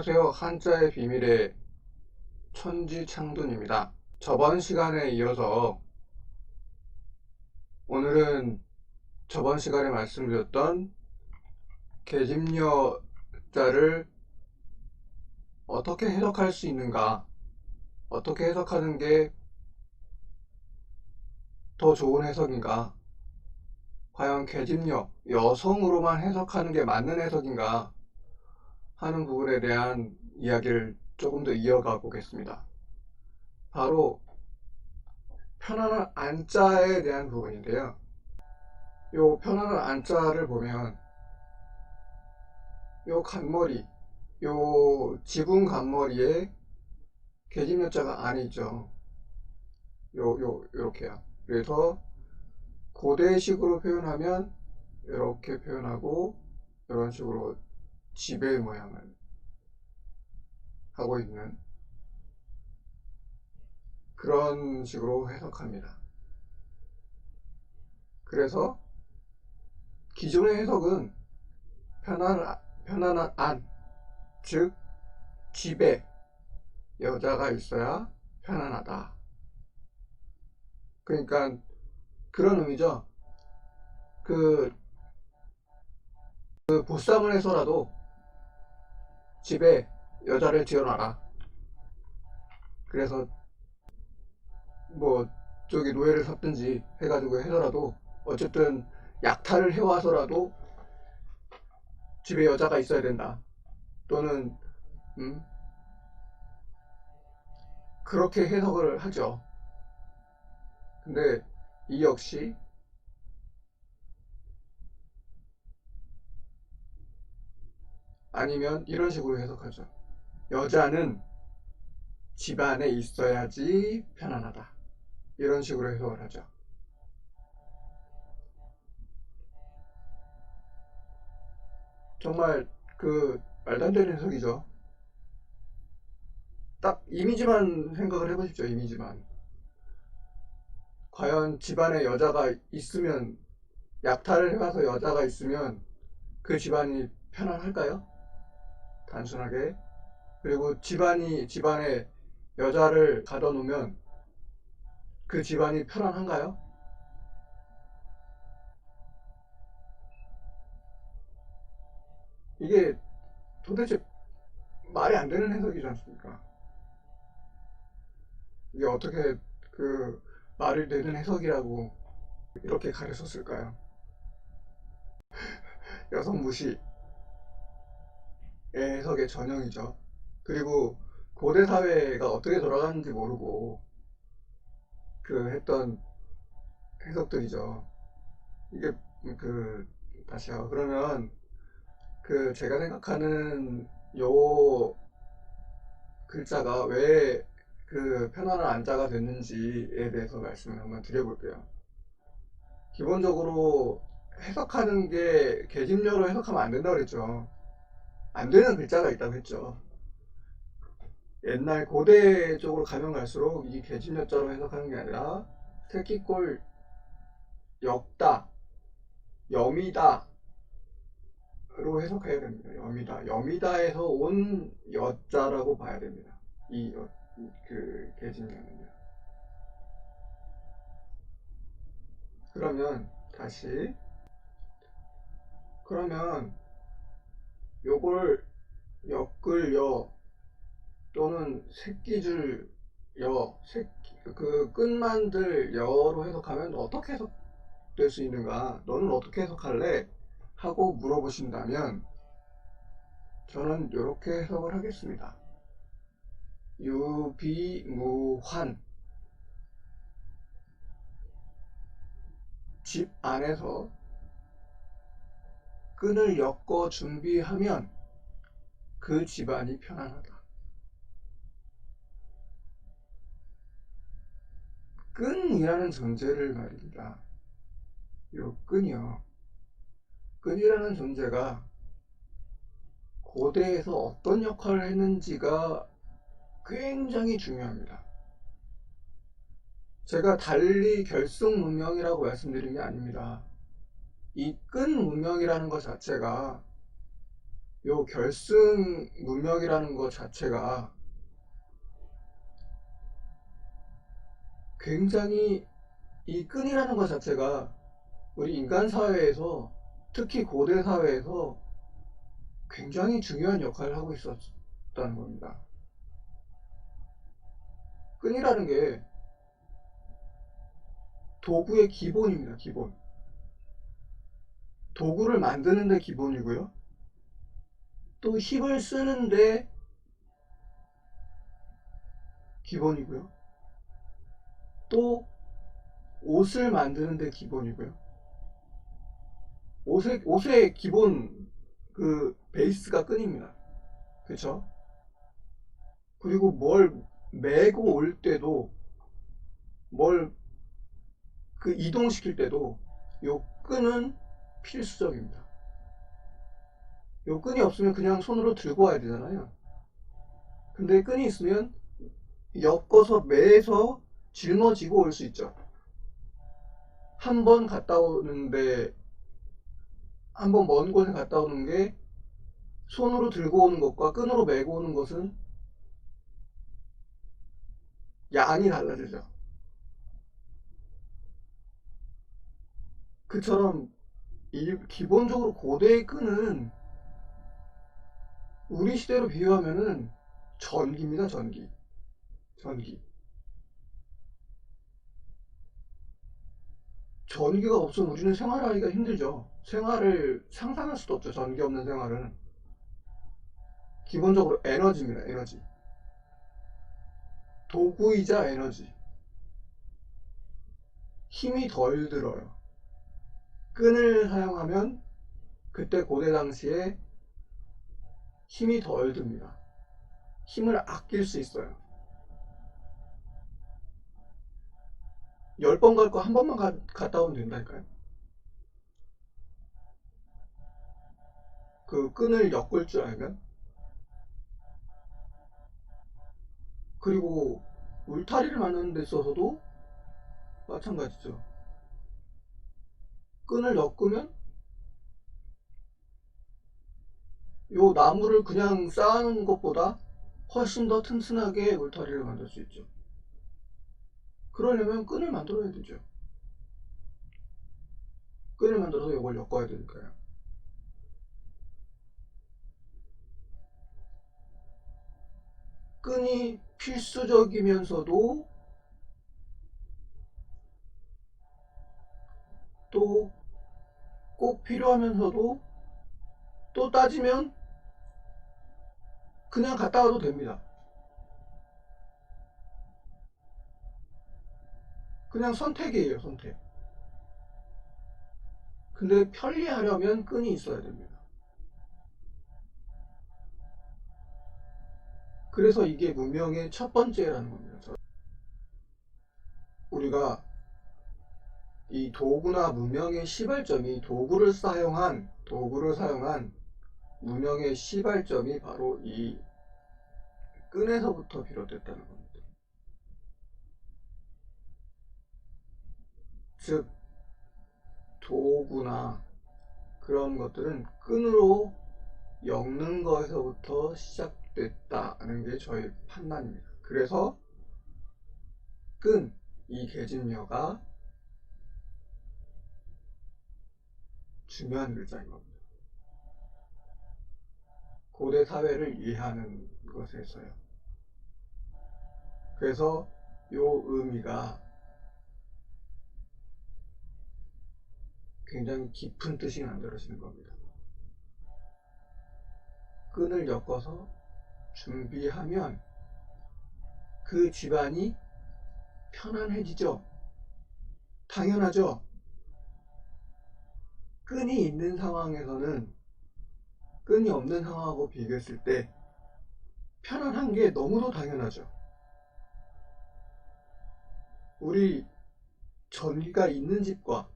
안녕하세요. 한자의 비밀의 천지창돈입니다. 저번 시간에 이어서 오늘은 저번 시간에 말씀드렸던 계집여자를 어떻게 해석할 수 있는가, 어떻게 해석하는 게 더 좋은 해석인가, 과연 계집여, 여성으로만 해석하는 게 맞는 해석인가 하는 부분에 대한 이야기를 조금 더 이어가 보겠습니다. 바로 편안한 안자에 대한 부분인데요. 요 편안한 안자를 보면 요 간머리, 요 지붕 간머리에 계집여자가 안에 있죠. 요렇게요. 그래서 고대식으로 표현하면 이렇게 표현하고 이런 식으로 지배 모양을 하고 있는 그런 식으로 해석합니다. 그래서 기존의 해석은 편안한 안, 즉 집에 여자가 있어야 편안하다. 그러니까 그런 의미죠. 그 보쌈을 해서라도 집에 여자를 지어놔라. 그래서 뭐 저기 노예를 샀든지 해가지고 해서라도 어쨌든 약탈을 해와서라도 집에 여자가 있어야 된다. 또는 그렇게 해석을 하죠. 근데 이 역시 아니면 이런 식으로 해석하죠. 여자는 집안에 있어야지 편안하다. 이런 식으로 해석을 하죠. 정말 말도 안 되는 해석이죠. 딱 이미지만 생각을 해보십시오. 이미지만. 과연 집안에 여자가 있으면, 약탈을 해와서 여자가 있으면 그 집안이 편안할까요? 단순하게. 그리고 집안에 여자를 가둬놓으면 그 집안이 편안한가요? 이게 도대체 말이 안 되는 해석이지 않습니까? 이게 어떻게 말이 되는 해석이라고 이렇게 가르쳤을까요? 여성 무시의 해석의 전형이죠. 그리고 고대 사회가 어떻게 돌아가는지 모르고 했던 해석들이죠. 이게 다시요. 그러면 제가 생각하는 요 글자가 왜 편안한 안자가 됐는지에 대해서 말씀을 한번 드려볼게요. 기본적으로 해석하는 게 계집녀로 해석하면 안 된다고 그랬죠. 안 되는 글자가 있다고 했죠. 옛날 고대 쪽으로 가면 갈수록 이 계집녀자로 해석하는 게 아니라 새끼꼴 엮다, 여미다 로 해석해야 됩니다. 여미다에서 온 여자라고 봐야 됩니다. 계집녀는요. 그러면 다시 그러면 요걸 엮을 여 또는 새끼줄 여, 끝만들 여로 해석하면 어떻게 해석될 수 있는가? 너는 어떻게 해석할래? 하고 물어보신다면 저는 이렇게 해석을 하겠습니다. 유비무환, 집 안에서 끈을 엮어 준비하면 그 집안이 편안하다. 끈이라는 존재를 말입니다. 요 끈이라는 존재가 고대에서 어떤 역할을 했는지가 굉장히 중요합니다. 제가 달리 결승 문명이라고 말씀드린 게 아닙니다. 이 끈 문명이라는 것 자체가 요 결승 문명이라는 것 자체가 굉장히, 이 끈이라는 것 자체가 우리 인간 사회에서, 특히 고대 사회에서 굉장히 중요한 역할을 하고 있었다는 겁니다. 끈이라는 게 도구의 기본입니다. 기본. 도구를 만드는데 기본이고요. 또 힘을 쓰는데 기본이고요. 또 옷을 만드는데 기본이고요. 옷의 기본 그 베이스가 끈입니다. 그쵸? 그리고 뭘 메고 올 때도, 뭘 그 이동시킬 때도 요 끈은 필수적입니다. 요 끈이 없으면 그냥 손으로 들고 와야 되잖아요. 근데 끈이 있으면 엮어서 매서 짊어지고 올 수 있죠. 한 번 갔다 오는데, 한 번 먼 곳에 갔다 오는 게 손으로 들고 오는 것과 끈으로 메고 오는 것은 양이 달라지죠. 그처럼 기본적으로 고대의 끈은 우리 시대로 비유하면은 전기입니다. 전기. 전기. 전기가 없으면 우리는 생활하기가 힘들죠. 생활을 상상할 수도 없죠. 전기 없는 생활은. 기본적으로 에너지입니다. 에너지. 도구이자 에너지. 힘이 덜 들어요. 끈을 사용하면 그때 고대 당시에 힘이 덜 듭니다. 힘을 아낄 수 있어요. 10번 갈 거 한 번만 갔다 오면 된다니까요. 그 끈을 엮을 줄 알면. 그리고 울타리를 만드는 데 있어서도 마찬가지죠. 끈을 엮으면 요 나무를 그냥 쌓아놓는 것보다 훨씬 더 튼튼하게 울타리를 만들 수 있죠. 그러려면 끈을 만들어야 되죠. 끈을 만들어서 이걸 엮어야 되니까요. 끈이 필수적이면서도 또 꼭 필요하면서도, 또 따지면 그냥 갔다 와도 됩니다. 그냥 선택이에요, 선택. 근데 편리하려면 끈이 있어야 됩니다. 그래서 이게 문명의 첫 번째라는 겁니다. 우리가 이 도구나 문명의 시발점이, 도구를 사용한 문명의 시발점이 바로 이 끈에서부터 비롯됐다는 겁니다. 즉, 도구나 그런 것들은 끈으로 엮는 것에서부터 시작됐다는 게 저의 판단입니다. 그래서 끈, 이 계집녀가 중요한 글자인 겁니다. 고대 사회를 이해하는 것에서요. 그래서 요 의미가 굉장히 깊은 뜻이 만들어지는 겁니다. 끈을 엮어서 준비하면 그 집안이 편안해지죠. 당연하죠. 끈이 있는 상황에서는 끈이 없는 상황하고 비교했을 때 편안한 게 너무도 당연하죠. 우리 전기가 있는 집과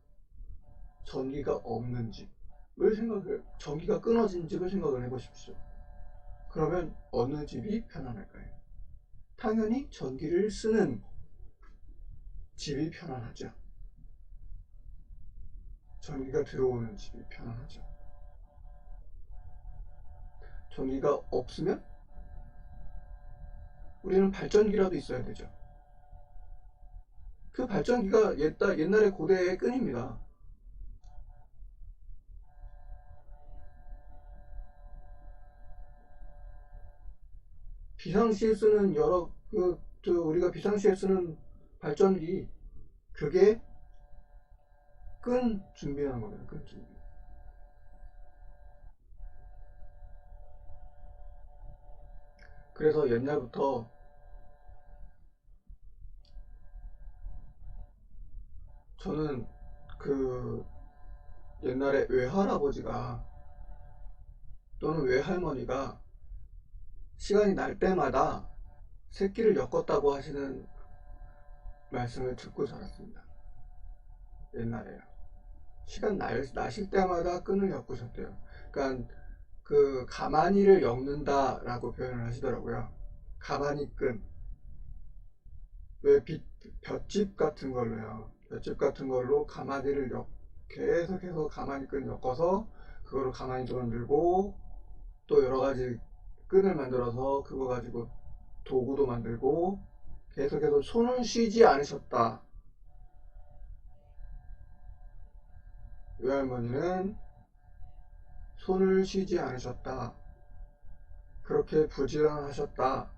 전기가 없는 전기가 끊어진 집을 생각을 해보십시오. 그러면 어느 집이 편안할까요? 당연히 전기를 쓰는 집이 편안하죠. 전기가 들어오는 집이 편안하죠. 전기가 없으면 우리는 발전기라도 있어야 되죠. 그 발전기가 옛날의 고대의 끈입니다. 비상시에 쓰는 우리가 비상시에 쓰는 발전기, 그게 끈 준비하는 겁니다. 끈 준비. 그래서 옛날부터 저는 옛날에 외할아버지가 또는 외할머니가 시간이 날 때마다 새끼를 엮었다고 하시는 말씀을 듣고 자랐습니다. 옛날에요. 시간 나실 때마다 끈을 엮으셨대요. 그러니까 가마니를 엮는다라고 표현을 하시더라고요. 가마니 끈. 왜 볏짚 같은 걸로요. 볏짚 같은 걸로 가마니를 계속해서 가마니 끈 엮어서 그거를 가마니도 만들고 또 여러 가지 끈을 만들어서 그거 가지고 도구도 만들고 계속해서 손을 쉬지 않으셨다. 외할머니는 손을 쉬지 않으셨다. 그렇게 부지런하셨다.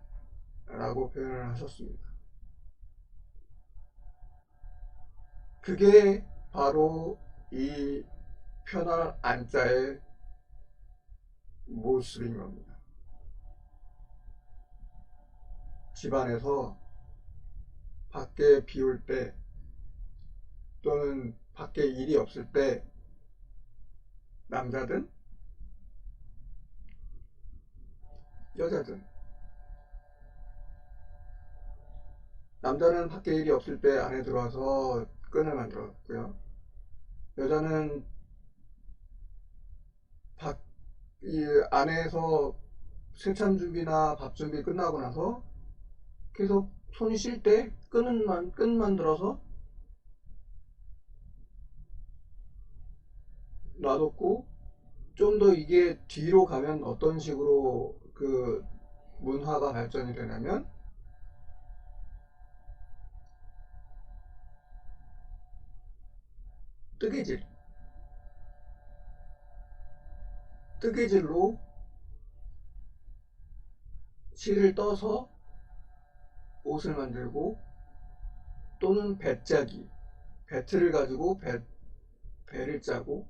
라고 표현을 하셨습니다. 그게 바로 이 편할 안자의 모습인 겁니다. 집안에서 밖에 비 올 때 또는 밖에 일이 없을 때 남자든 여자든, 남자는 밖에 일이 없을 때 안에 들어와서 끈을 만들었고요. 여자는 이 안에서 세찬 준비나 밥 준비 끝나고 나서 계속 손이 쉴 때 끈 만들어서 놔뒀고, 좀 더 이게 뒤로 가면 어떤 식으로 문화가 발전이 되냐면 뜨개질로 실을 떠서 옷을 만들고, 또는 배짜기, 배트를 가지고 배를 짜고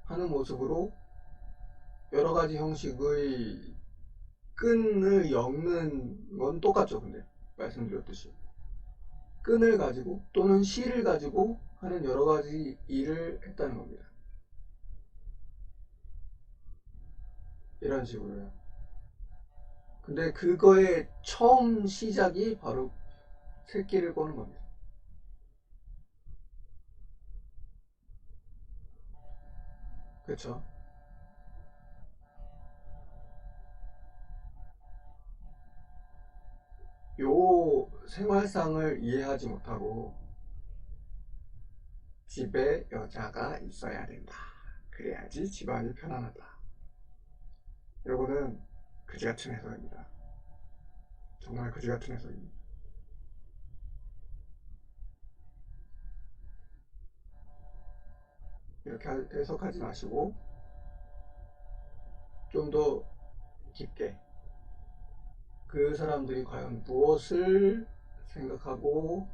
하는 모습으로 여러 가지 형식의 끈을 엮는 건 똑같죠. 근데 말씀드렸듯이 끈을 가지고 또는 실을 가지고 하는 여러 가지 일을 했다는 겁니다. 이런 식으로요. 근데 그거의 처음 시작이 바로 새끼를 꼬는 겁니다. 그렇죠? 요 생활상을 이해하지 못하고 집에 여자가 있어야 된다. 그래야지 집안이 편안하다. 요거는 그지 같은 해석입니다. 정말 그지 같은 해석입니다. 이렇게 해석하지 마시고 좀 더 깊게 그 사람들이 과연 무엇을 생각하고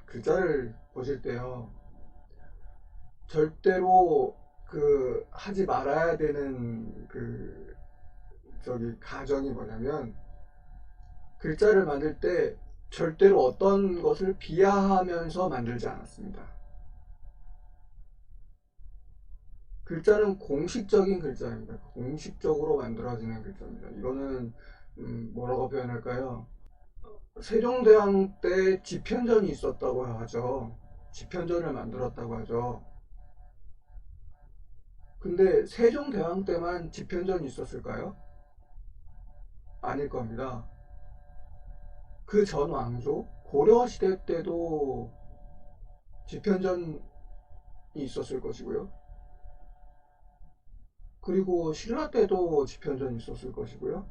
글자를 보실 때요, 절대로 하지 말아야 되는 가정이 뭐냐면, 글자를 만들 때 절대로 어떤 것을 비하하면서 만들지 않았습니다. 글자는 공식적인 글자입니다. 공식적으로 만들어지는 글자입니다. 이거는 뭐라고 표현할까요? 세종대왕 때 집현전이 있었다고 하죠. 집현전을 만들었다고 하죠. 근데 세종대왕 때만 집현전이 있었을까요? 아닐 겁니다. 그 전 왕조 고려시대 때도 집현전 있었을 것이고요. 그리고 신라 때도 집현전이 있었을 것이고요.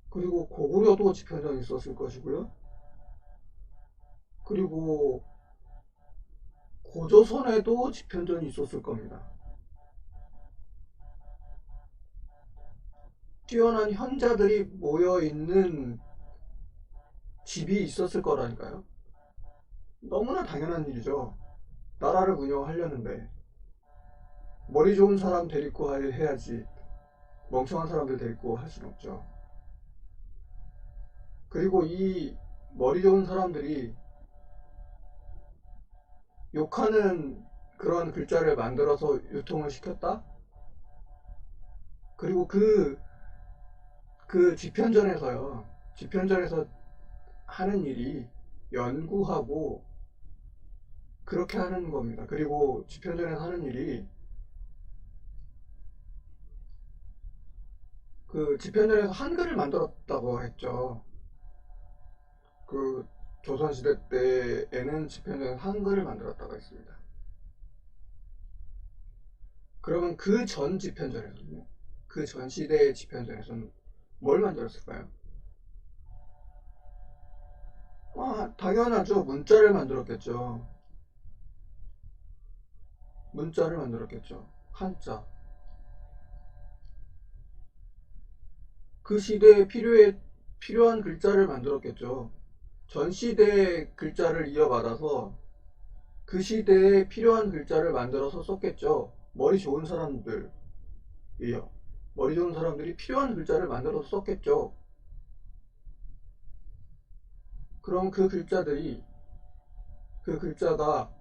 그리고 고구려도 집현전이 있었을 것이고요. 그리고 고조선에도 집현전이 있었을 겁니다. 뛰어난 현자들이 모여있는 집이 있었을 거라니까요. 너무나 당연한 일이죠. 나라를 운영하려는데 머리 좋은 사람 데리고 해야지 멍청한 사람들 데리고 할 수는 없죠. 그리고 이 머리 좋은 사람들이 욕하는 그런 글자를 만들어서 유통을 시켰다? 그리고 그 집현전에서요. 집현전에서 하는 일이 연구하고 그렇게 하는 겁니다. 그리고 집현전에서 하는 일이 그 집현전에서 한글을 만들었다고 했죠. 그 조선시대 때에는 집현전에서 한글을 만들었다고 했습니다. 그러면 그 전 집현전에서는요? 그 전 시대의 집현전에서는 뭘 만들었을까요? 당연하죠. 문자를 만들었겠죠. 문자를 만들었겠죠. 한자. 그 시대에 필요한 글자를 만들었겠죠. 전 시대의 글자를 이어받아서 그 시대에 필요한 글자를 만들어서 썼겠죠. 머리 좋은 사람들이요. 머리 좋은 사람들이 필요한 글자를 만들어서 썼겠죠. 그럼 그 글자가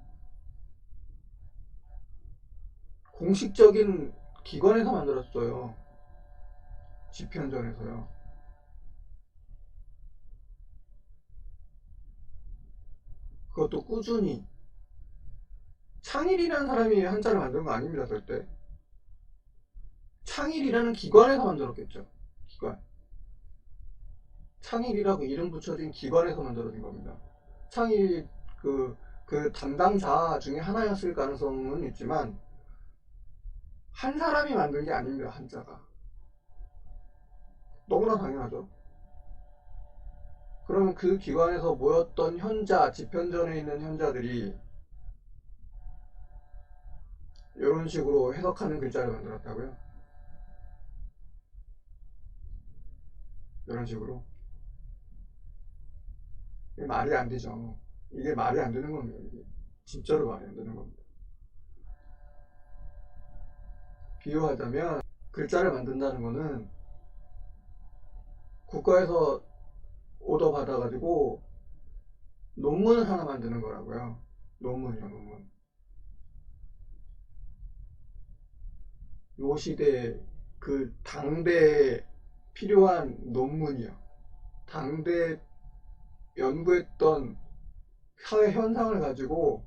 공식적인 기관에서 만들었어요. 집현전에서요. 그것도 꾸준히. 창일이라는 사람이 한자를 만든 거 아닙니다, 절대. 창일이라는 기관에서 만들었겠죠. 기관. 창일이라고 이름 붙여진 기관에서 만들어진 겁니다. 창일 그 담당자 중에 하나였을 가능성은 있지만 한 사람이 만든 게 아닙니다. 한자가. 너무나 당연하죠. 그러면 그 기관에서 모였던 현자, 집현전에 있는 현자들이 이런 식으로 해석하는 글자를 만들었다고요? 이런 식으로. 이게 말이 안 되죠. 이게 말이 안 되는 겁니다. 이게 진짜로 말이 안 되는 겁니다. 비유하자면 글자를 만든다는 거는 국가에서 오더 받아가지고 논문을 하나 만드는 거라고요. 논문이요, 논문. 요 시대 그 당대에 필요한 논문이요. 당대 연구했던 사회 현상을 가지고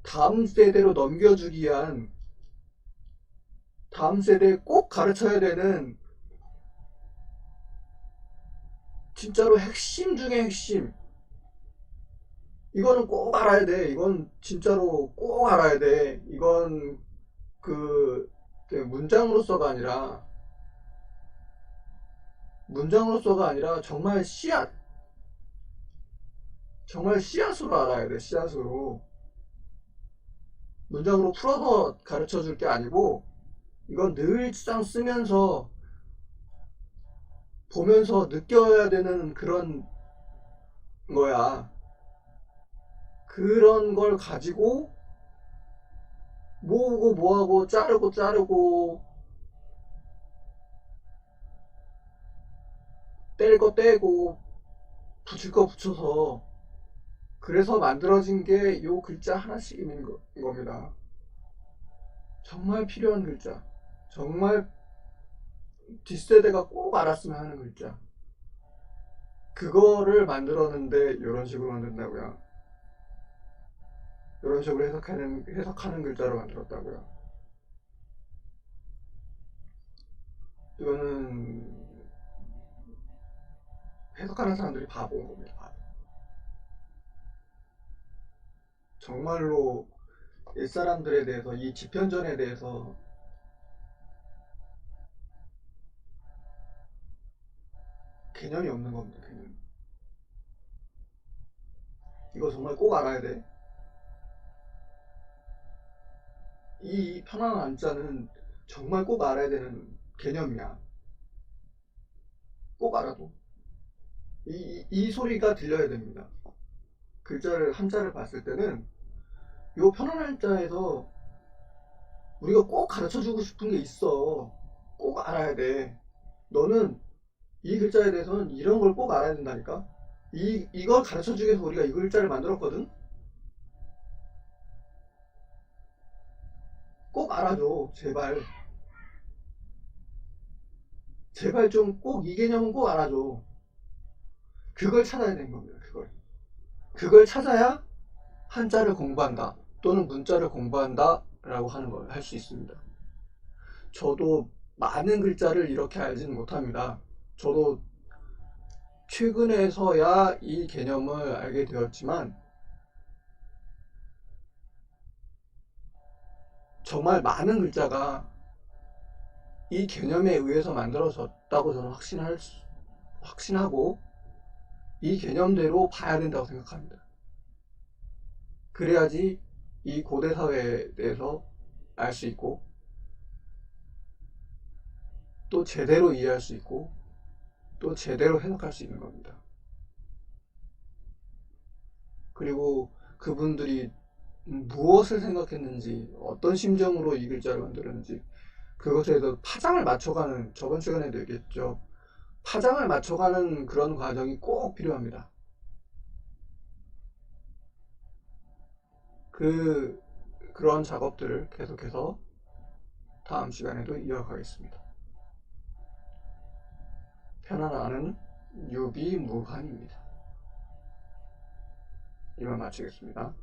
다음 세대로 넘겨주기 위한 다음 세대에 꼭 가르쳐야 되는 진짜로 핵심 중에 핵심. 이거는 꼭 알아야 돼. 이건 진짜로 꼭 알아야 돼. 이건 그 문장으로서가 아니라 정말 정말 씨앗으로 알아야 돼. 씨앗으로. 문장으로 풀어서 가르쳐 줄 게 아니고 이건 늘상 쓰면서 보면서 느껴야 되는 그런 거야. 그런 걸 가지고 모으고 모하고 자르고 뗄 거 떼고 붙일 거 붙여서 그래서 만들어진 게 요 글자 하나씩 있는 겁니다. 정말 필요한 글자. 정말 뒷세대가 꼭 알았으면 하는 글자. 그거를 만들었는데 이런 식으로 만든다고요. 이런 식으로 해석하는 글자로 만들었다고요. 이거는 해석하는 사람들이 바보인 겁니다. 바보. 정말로 옛사람들에 대해서, 이 지편전에 대해서 개념이 없는 겁니다. 개념. 이거 정말 꼭 알아야 돼. 이 편안한 안자는 정말 꼭 알아야 되는 개념이야. 꼭 알아도. 이 소리가 들려야 됩니다. 글자를, 한자를 봤을 때는 요 편안한 한자에서 우리가 꼭 가르쳐 주고 싶은 게 있어. 꼭 알아야 돼. 너는 이 글자에 대해서는 이런 걸 꼭 알아야 된다니까? 이걸 가르쳐 주기 위해서 우리가 이 글자를 만들었거든? 꼭 알아줘. 제발. 제발 좀 꼭 이 개념은 꼭 알아줘. 그걸 찾아야 되는 겁니다. 그걸. 그걸 찾아야 한자를 공부한다. 또는 문자를 공부한다. 라고 하는 걸 할 수 있습니다. 저도 많은 글자를 이렇게 알지는 못합니다. 저도 최근에서야 이 개념을 알게 되었지만 정말 많은 글자가 이 개념에 의해서 만들어졌다고 저는 확신하고 이 개념대로 봐야 된다고 생각합니다. 그래야지 이 고대 사회에 대해서 알 수 있고 또 제대로 이해할 수 있고 또 제대로 해석할 수 있는 겁니다. 그리고 그분들이 무엇을 생각했는지 어떤 심정으로 이 글자를 만들었는지 그것에 대해서 파장을 맞춰가는, 저번 시간에도 얘기했죠. 파장을 맞춰가는 그런 과정이 꼭 필요합니다. 그런 작업들을 계속해서 다음 시간에도 이어가겠습니다. 편안한 유비무환입니다. 이만 마치겠습니다.